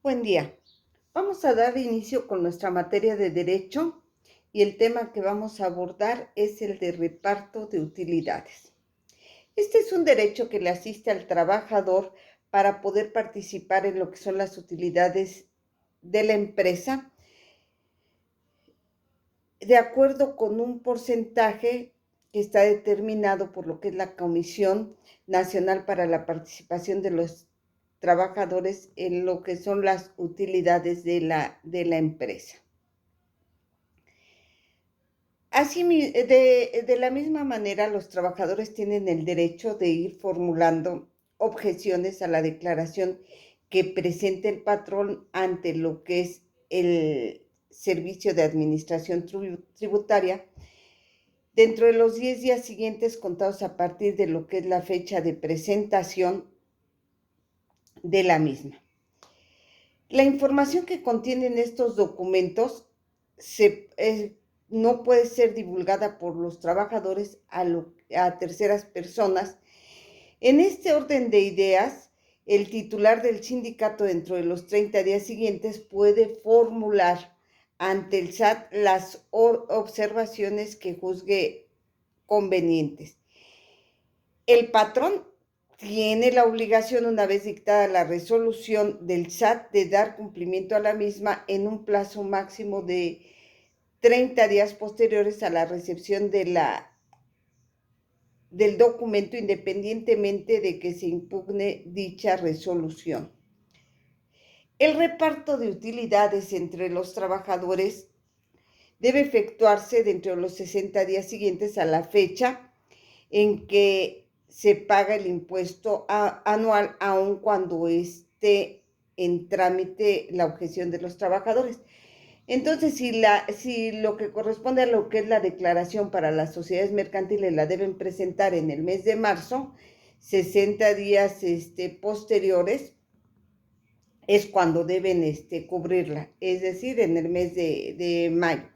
Buen día. Vamos a dar inicio con nuestra materia de derecho y el tema que vamos a abordar es el de reparto de utilidades. Este es un derecho que le asiste al trabajador para poder participar en lo que son las utilidades de la empresa de acuerdo con un porcentaje que está determinado por lo que es la Comisión Nacional para la Participación de los Trabajadores en lo que son las utilidades de la empresa. Así, de la misma manera, los trabajadores tienen el derecho de ir formulando objeciones a la declaración que presente el patrón ante lo que es el Servicio de Administración Tributaria dentro de los 10 días siguientes contados a partir de lo que es la fecha de presentación de la misma. La información que contienen estos documentos no puede ser divulgada por los trabajadores a terceras personas. En este orden de ideas, el titular del sindicato dentro de los 30 días siguientes puede formular ante el SAT las observaciones que juzgue convenientes. El patrón tiene la obligación, una vez dictada la resolución del SAT, de dar cumplimiento a la misma en un plazo máximo de 30 días posteriores a la recepción del documento, independientemente de que se impugne dicha resolución. El reparto de utilidades entre los trabajadores debe efectuarse dentro de los 60 días siguientes a la fecha en que se paga el impuesto anual, aun cuando esté en trámite la objeción de los trabajadores. Entonces, si lo que corresponde a lo que es la declaración para las sociedades mercantiles la deben presentar en el mes de marzo, 60 días posteriores es cuando deben cubrirla, es decir, en el mes de mayo.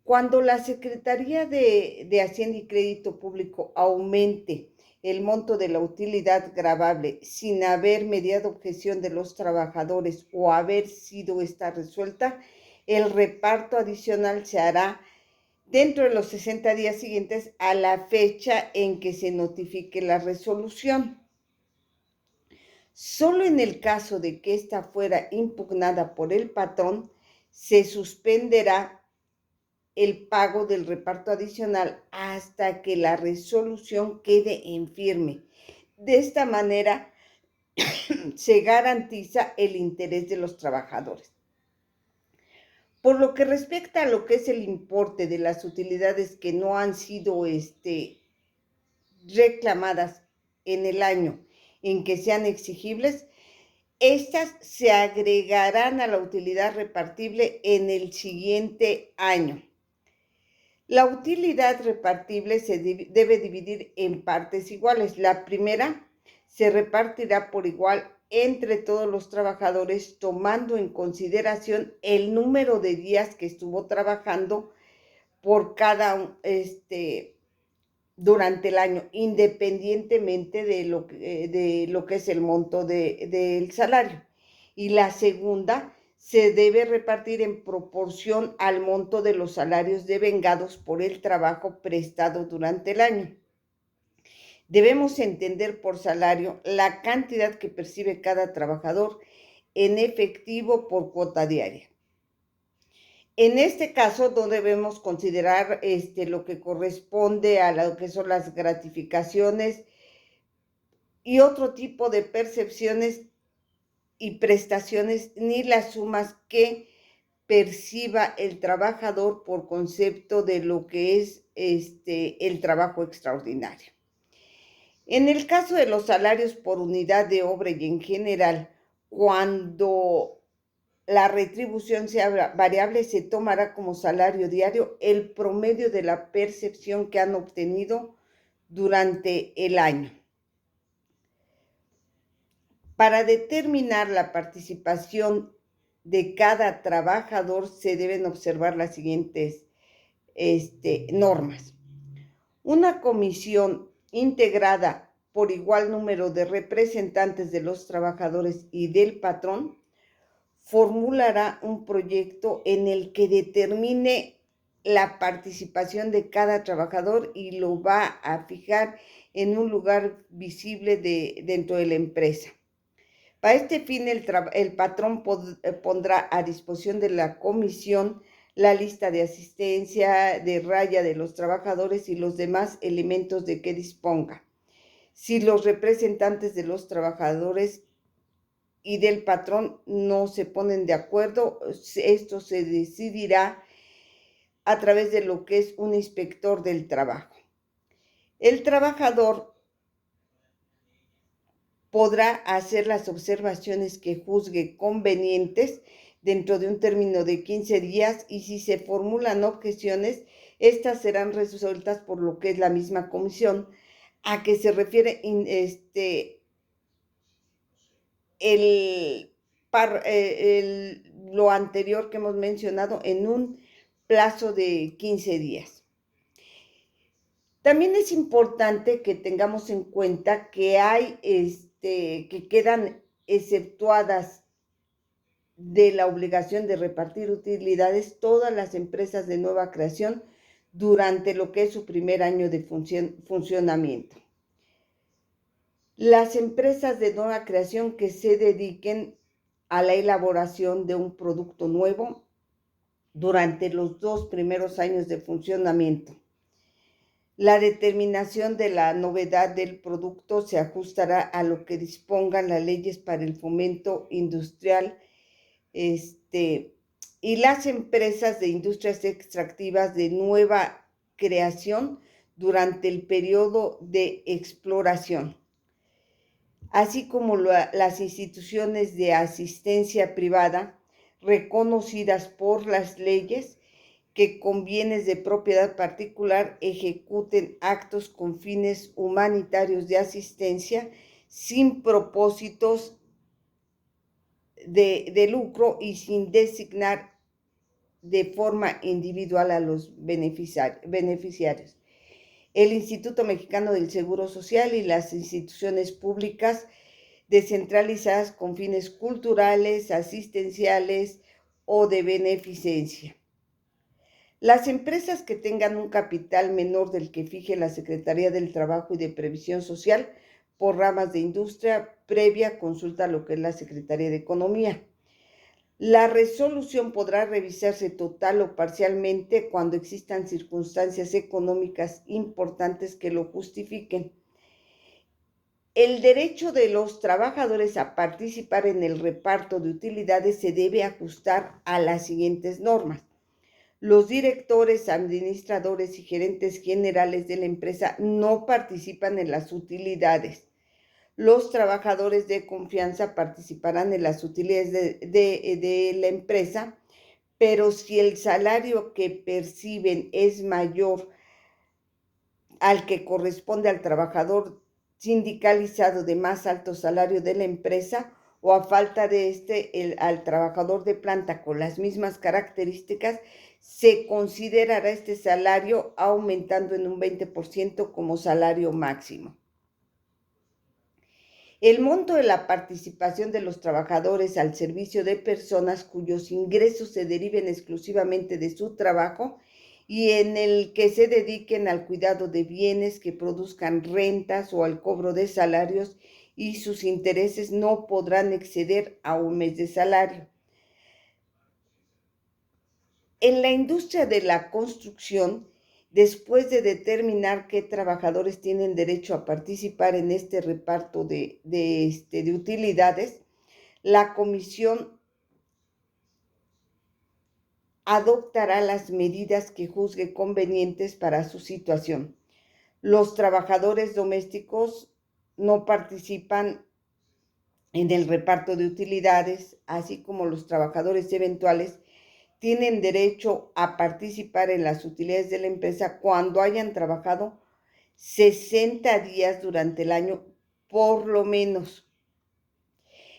Cuando la Secretaría de Hacienda y Crédito Público aumente el monto de la utilidad gravable sin haber mediado objeción de los trabajadores o haber sido esta resuelta, el reparto adicional se hará dentro de los 60 días siguientes a la fecha en que se notifique la resolución. Solo en el caso de que ésta fuera impugnada por el patrón, se suspenderá el pago del reparto adicional hasta que la resolución quede en firme. De esta manera se garantiza el interés de los trabajadores. Por lo que respecta a lo que es el importe de las utilidades que no han sido reclamadas en el año en que sean exigibles, estas se agregarán a la utilidad repartible en el siguiente año. La utilidad repartible se debe dividir en partes iguales. La primera se repartirá por igual entre todos los trabajadores, tomando en consideración el número de días que estuvo trabajando por cada durante el año, independientemente de lo que es el monto del salario. Y la segunda se debe repartir en proporción al monto de los salarios devengados por el trabajo prestado durante el año. Debemos entender por salario la cantidad que percibe cada trabajador en efectivo por cuota diaria. En este caso, no debemos considerar lo que corresponde a lo que son las gratificaciones y otro tipo de percepciones y prestaciones, ni las sumas que perciba el trabajador por concepto de lo que es el trabajo extraordinario. En el caso de los salarios por unidad de obra y en general, cuando la retribución sea variable, se tomará como salario diario el promedio de la percepción que han obtenido durante el año. Para determinar la participación de cada trabajador se deben observar las siguientes normas. Una comisión integrada por igual número de representantes de los trabajadores y del patrón formulará un proyecto en el que determine la participación de cada trabajador y lo va a fijar en un lugar visible dentro de la empresa. Para este fin, el patrón pondrá a disposición de la comisión la lista de asistencia, de raya de los trabajadores y los demás elementos de que disponga. Si los representantes de los trabajadores y del patrón no se ponen de acuerdo, esto se decidirá a través de lo que es un inspector del trabajo. El trabajador podrá hacer las observaciones que juzgue convenientes dentro de un término de 15 días y si se formulan objeciones, estas serán resueltas por lo que es la misma comisión a que se refiere lo anterior que hemos mencionado en un plazo de 15 días. También es importante que tengamos en cuenta que hay que quedan exceptuadas de la obligación de repartir utilidades todas las empresas de nueva creación durante lo que es su primer año de funcionamiento. Las empresas de nueva creación que se dediquen a la elaboración de un producto nuevo durante los 2 primeros años de funcionamiento. La determinación de la novedad del producto se ajustará a lo que dispongan las leyes para el fomento industrial y las empresas de industrias extractivas de nueva creación durante el periodo de exploración, así como las instituciones de asistencia privada reconocidas por las leyes que con bienes de propiedad particular ejecuten actos con fines humanitarios de asistencia sin propósitos de lucro y sin designar de forma individual a los beneficiarios. El Instituto Mexicano del Seguro Social y las instituciones públicas descentralizadas con fines culturales, asistenciales o de beneficencia. Las empresas que tengan un capital menor del que fije la Secretaría del Trabajo y de Previsión Social por ramas de industria, previa consulta a lo que es la Secretaría de Economía. La resolución podrá revisarse total o parcialmente cuando existan circunstancias económicas importantes que lo justifiquen. El derecho de los trabajadores a participar en el reparto de utilidades se debe ajustar a las siguientes normas. Los directores, administradores y gerentes generales de la empresa no participan en las utilidades. Los trabajadores de confianza participarán en las utilidades de la empresa, pero si el salario que perciben es mayor al que corresponde al trabajador sindicalizado de más alto salario de la empresa o a falta de al trabajador de planta con las mismas características, se considerará este salario aumentando en un 20% como salario máximo. El monto de la participación de los trabajadores al servicio de personas cuyos ingresos se deriven exclusivamente de su trabajo y en el que se dediquen al cuidado de bienes que produzcan rentas o al cobro de salarios y sus intereses no podrán exceder a un mes de salario. En la industria de la construcción, después de determinar qué trabajadores tienen derecho a participar en este reparto de utilidades, la comisión adoptará las medidas que juzgue convenientes para su situación. Los trabajadores domésticos no participan en el reparto de utilidades, así como los trabajadores eventuales tienen derecho a participar en las utilidades de la empresa cuando hayan trabajado 60 días durante el año, por lo menos.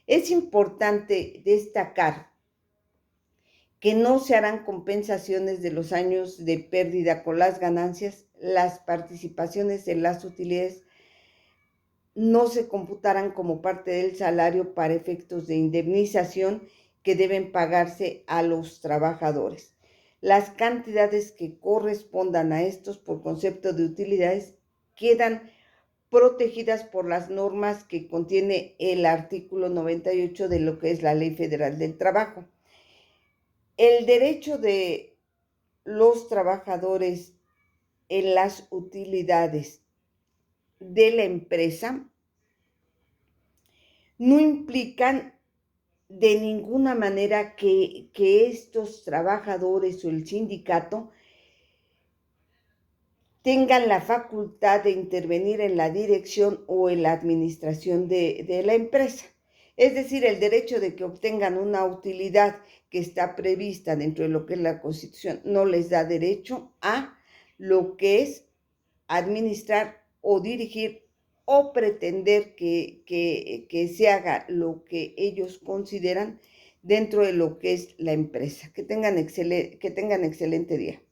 Es importante destacar que no se harán compensaciones de los años de pérdida con las ganancias. Las participaciones en las utilidades no se computarán como parte del salario para efectos de indemnización que deben pagarse a los trabajadores. Las cantidades que correspondan a estos por concepto de utilidades quedan protegidas por las normas que contiene el artículo 98 de lo que es la Ley Federal del Trabajo. El derecho de los trabajadores en las utilidades de la empresa no implican de ninguna manera que estos trabajadores o el sindicato tengan la facultad de intervenir en la dirección o en la administración de la empresa. Es decir, el derecho de que obtengan una utilidad que está prevista dentro de lo que es la Constitución no les da derecho a lo que es administrar o dirigir o pretender que se haga lo que ellos consideran dentro de lo que es la empresa. Que tengan excelente día.